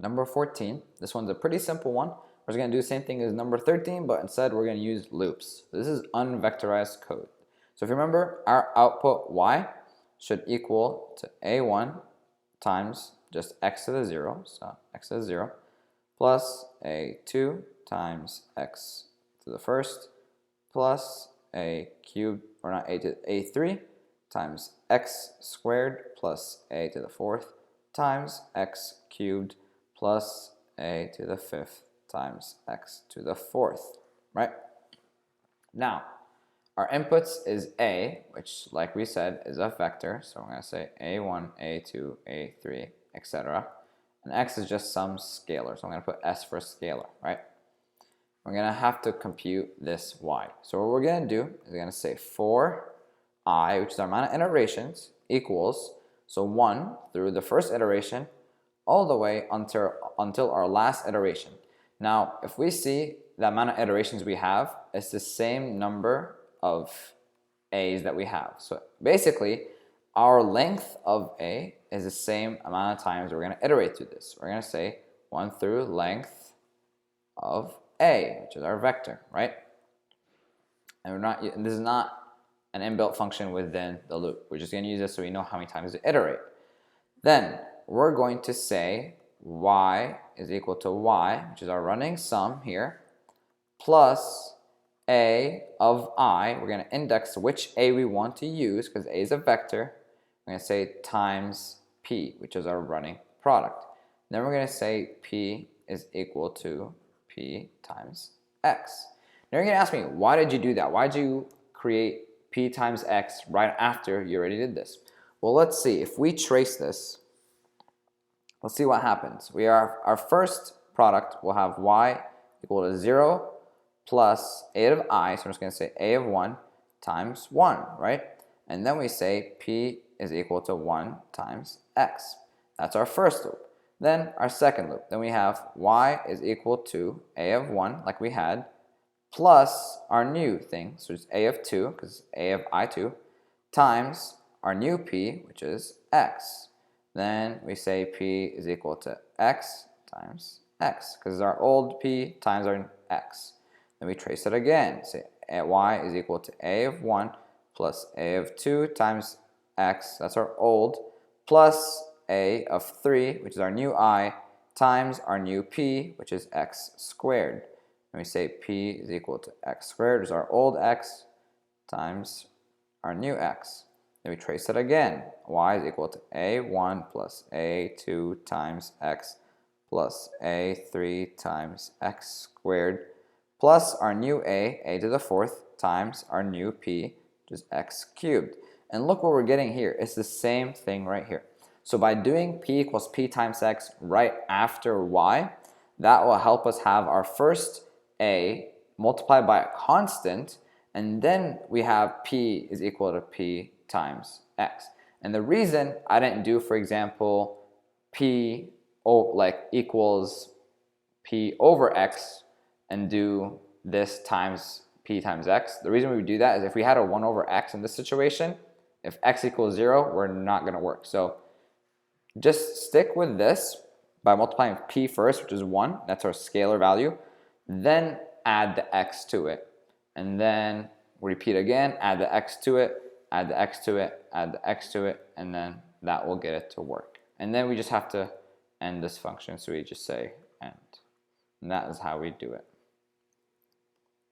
Number 14, this one's a pretty simple one. We're just going to do the same thing as number 13, but instead we're going to use loops. This is unvectorized code. So if you remember, our output y should equal to a1 times just x to the 0, so x to the 0, plus a2 times x to the first, plus a cubed, or not a to a3 times x squared plus a to the fourth times x cubed plus a to the fifth times x to the fourth, right? Now, our inputs is a, which like we said is a vector, so I'm going to say a1, a2, a3, etc. And x is just some scalar, so I'm going to put s for scalar, right? We're going to have to compute this y. So what we're going to do is we're going to say for I, which is our amount of iterations, equals, so 1 through the first iteration all the way until our last iteration. Now, if we see the amount of iterations we have, it's the same number of a's that we have. So basically, our length of a is the same amount of times we're going to iterate through this. We're going to say 1 through length of a, which is our vector, right? And this is not an inbuilt function within the loop. We're just going to use this so we know how many times to iterate. Then we're going to say y is equal to y, which is our running sum here, plus a of I. We're going to index which a we want to use because a is a vector. We're going to say times p, which is our running product. Then we're going to say p is equal to p times x. Now you're going to ask me, why did you do that? Why did you create p times x right after you already did this? Well, let's see. If we trace this, let's see what happens. Our first product will have y equal to 0 plus a of I, so I'm just going to say a of 1 times 1, right? And then we say p is equal to 1 times x. That's our first loop. Then our second loop. Then we have y is equal to a of 1, like we had, plus our new thing, so it's a of 2, because a of I2, times our new p, which is x. Then we say p is equal to x times x, because our old p times our x. Then we trace it again. Say y is equal to a of 1 plus a of 2 times x, that's our old, plus a of 3, which is our new I, times our new p, which is x squared. And we say p is equal to x squared, which is our old x, times our new x. Then we trace it again. Y is equal to a1 plus a2 times x plus a3 times x squared, plus our new a to the fourth, times our new p, which is x cubed. And look what we're getting here. It's the same thing right here. So by doing p equals p times x right after y, that will help us have our first a multiplied by a constant, and then we have p is equal to p times x. And the reason I didn't do, for example, p equals p over x and do this times p times x, the reason we would do that is if we had a 1 over x in this situation, if x equals 0, we're not going to work. So just stick with this by multiplying p first, which is 1, that's our scalar value, then add the x to it, and then repeat again, add the x to it, add the x to it, add the x to it, and then that will get it to work. And then we just have to end this function, so we just say end. And that is how we do it.